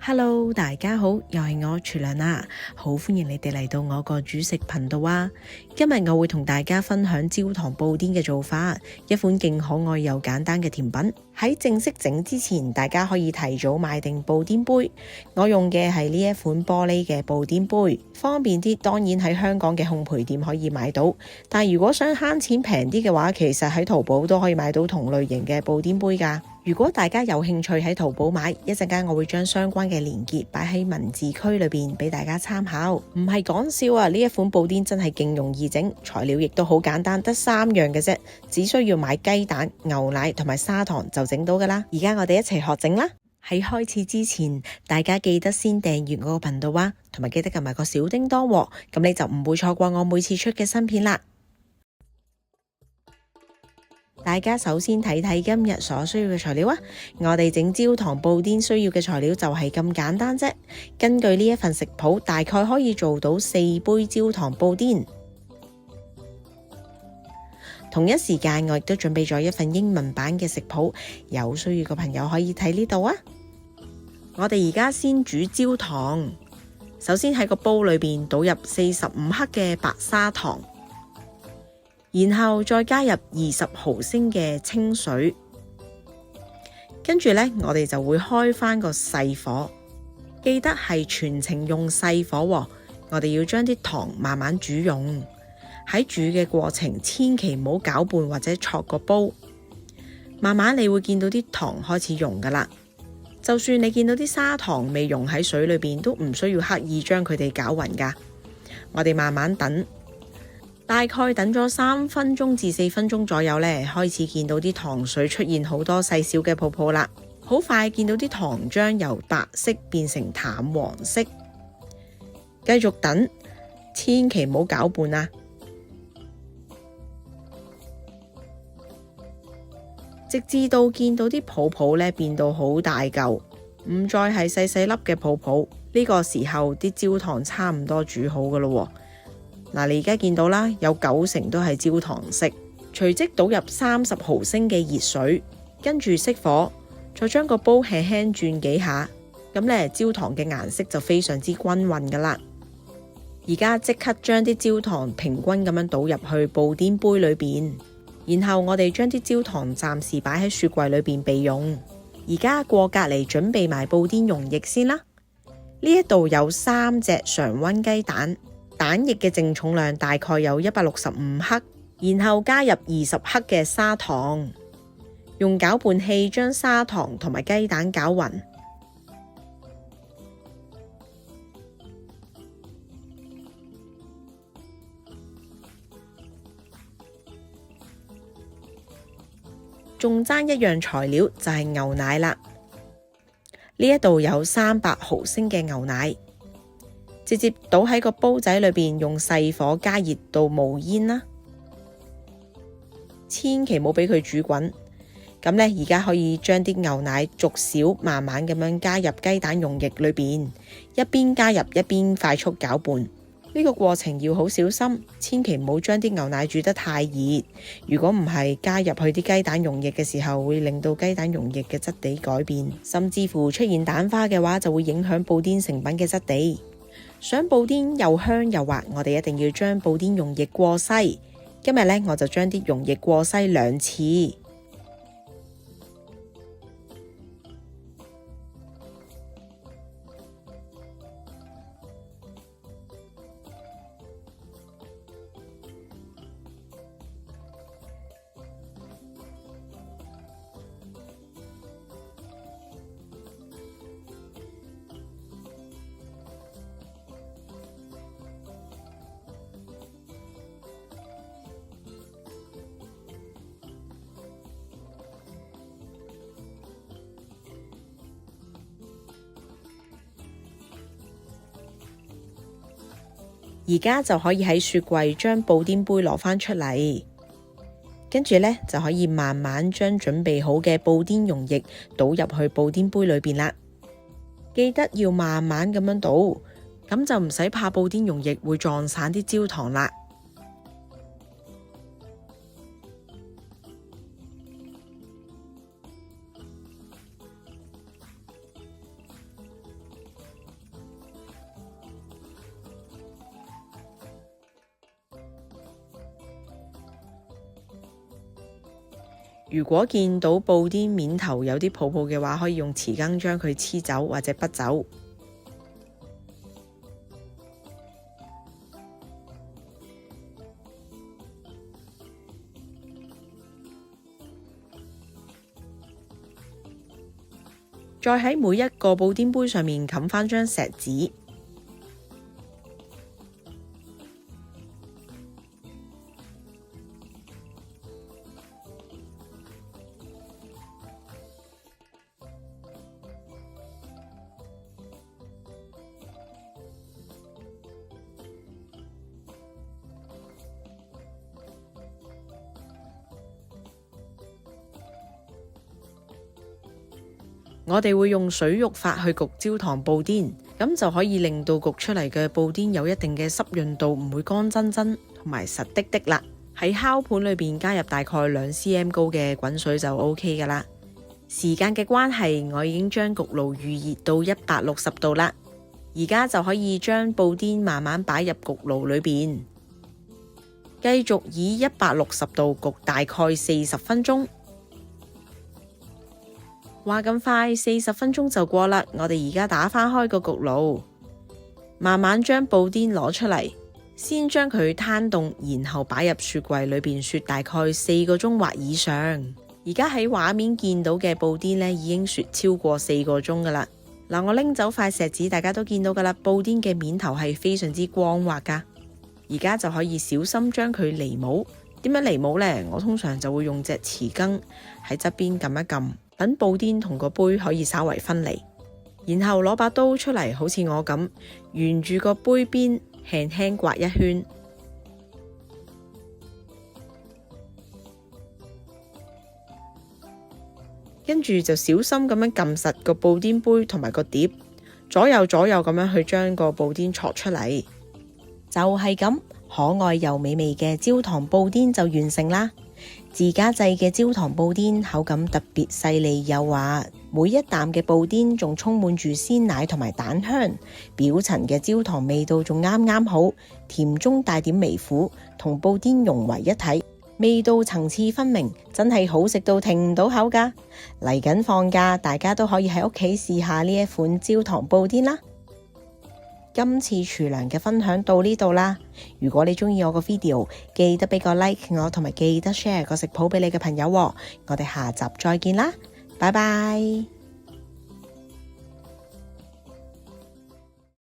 Hello，大家好，又係我廚娘啦，好歡迎你哋嚟到我個煮食頻道啊！今日我會同大家分享焦糖布甸嘅做法，一款勁可愛又簡單嘅甜品。喺正式整之前，大家可以提早買定布甸杯。我用嘅係呢一款玻璃嘅布甸杯，方便啲。當然喺香港嘅烘焙店可以買到，但如果想慳錢平啲嘅話，其實喺淘寶都可以買到同類型嘅布甸杯㗎。如果大家有興趣喺淘寶買，一陣間我會將相關嘅連結擺喺文字區裏邊俾大家參考。唔係講笑啊，呢一款布甸真係勁容易整，材料亦都好簡單，得3樣嘅啫，只需要買雞蛋、牛奶同埋砂糖就整到噶啦。而家我哋一齊學整啦。喺開始之前，大家記得先訂閱我個頻道啊，同埋記得撳埋個小叮當喎，咁你就唔會錯過我每次出嘅新片啦。大家首先睇睇今日所需要嘅材料啊！我哋整焦糖布甸需要嘅材料就係咁簡單啫。根據呢一份食譜，大概可以做到4杯焦糖布甸。同一時間，我亦都準備咗一份英文版嘅食譜，有需要嘅朋友可以睇呢度啊！我哋而家先煮焦糖，首先喺個煲裏邊倒入45克嘅白砂糖。然後再加入20毫升嘅清水，跟住呢，我哋就會開返個細火，記得係全程用細火喎。我哋要將啲糖慢慢煮溶，喺煮嘅過程千祈唔好攪拌或者戳個煲，慢慢你會見到啲糖開始溶噶啦。就算你見到啲砂糖未溶喺水裏邊，都唔需要刻意將佢哋攪勻噶。我哋慢慢等。大概等咗3分鐘至4分鐘左右呢，開始見到啲糖水出現好多細小嘅泡泡啦。好快見到啲糖漿由白色變成淡黃色。繼續等，千祈唔好攪拌啊！直至到見到啲泡泡呢變到好大嚿，唔再係細細粒嘅泡泡。呢個時候啲焦糖差唔多煮好噶咯。嗱，你而家見到啦，有90%都係焦糖色，隨即倒入30毫升嘅熱水，跟住熄火，再將個煲輕輕轉幾下，咁呢焦糖嘅顏色就非常之均勻噶啦。而家即刻將啲焦糖平均咁樣倒入去布甸杯裏邊，然後我哋將啲焦糖暫時擺喺雪櫃裏邊備用。而家過隔籬準備埋布甸溶液先啦。呢一度有3隻常溫雞蛋。蛋液嘅淨重量大概有165克，然後加入20克嘅砂糖，用攪拌器將砂糖同埋雞蛋攪勻，仲爭一樣材料就係牛奶啦。呢一度有300毫升嘅牛奶。直接倒喺個煲仔裏邊，用細火加熱到冒煙啦，千祈唔好俾佢煮滾。咁呢，而家可以將啲牛奶逐少慢慢咁樣加入雞蛋溶液裏邊，一邊加入一邊快速攪拌。呢個過程要好小心，千祈唔好將啲牛奶煮得太熱。如果唔係，加入去啲雞蛋溶液嘅時候，會令到雞蛋溶液嘅質地改變，甚至乎出現蛋花嘅話，就會影響布甸成品嘅質地。想布甸又香又滑，我哋一定要將布甸溶液過篩。今日呢，我就將啲溶液過篩2次。而家就可以喺雪櫃將布甸杯攞返出嚟，跟住呢，就可以慢慢將準備好嘅布甸溶液倒入去布甸杯裏邊啦。記得要慢慢咁樣倒，咁就唔使怕布甸溶液會撞散啲焦糖啦。如果見到布甸面頭有啲泡泡嘅話，可以用匙羹將佢黐走或者滗走。再喺每一個布甸杯上面冚返張錫紙。我哋會用水浴法去焗焦糖布甸，咁就可以令到焗出嚟嘅布甸有一定嘅濕潤度，唔會乾真真同埋實滴滴啦。喺烤盤裏邊加入大概2cm 高嘅滾水就 OK 噶啦。時間嘅關係，我已經將焗爐預熱到160度啦。而家就可以將布甸慢慢擺入焗爐裏邊，繼續以160度焗大概40分鐘。話咁快，40分鐘就過啦。我哋而家打返開個焗爐，慢慢將布甸攞出嚟，先將佢攤凍，然後擺入雪櫃裏邊雪大概4個鐘或以上。而家喺畫面見到嘅布甸呢，已經雪超過4個鐘噶啦。嗱，我拎走塊錫紙，大家都見到噶啦，布甸嘅面頭係非常之光滑噶。而家就可以小心將佢離模。點樣離模呢？我通常就會用隻匙羹喺側邊撳一撳，等布甸同個杯可以稍為分離，然後攞把刀出嚟，好似我咁，沿住個杯邊輕輕刮一圈，跟住就小心咁樣撳實個布甸杯同埋個碟，左右咁樣去將個布甸戳出嚟，就係咁，可愛又美味嘅焦糖布甸就完成啦。自家製嘅焦糖布甸口感特別細膩幼滑，每一啖嘅布甸仲充滿住鮮奶同埋蛋香，表層嘅焦糖味道仲啱啱好，甜中帶點微苦，同布甸融為一體，味道層次分明，真係好食到停唔到口㗎。嚟緊放假，大家都可以喺屋企試下呢一款焦糖布甸啦。今次廚娘嘅分享到呢度啦，如果你中意我個 video， 記得俾個 like 我，同埋記得 share 個食譜俾你嘅朋友喎。我哋下集再見啦，拜拜。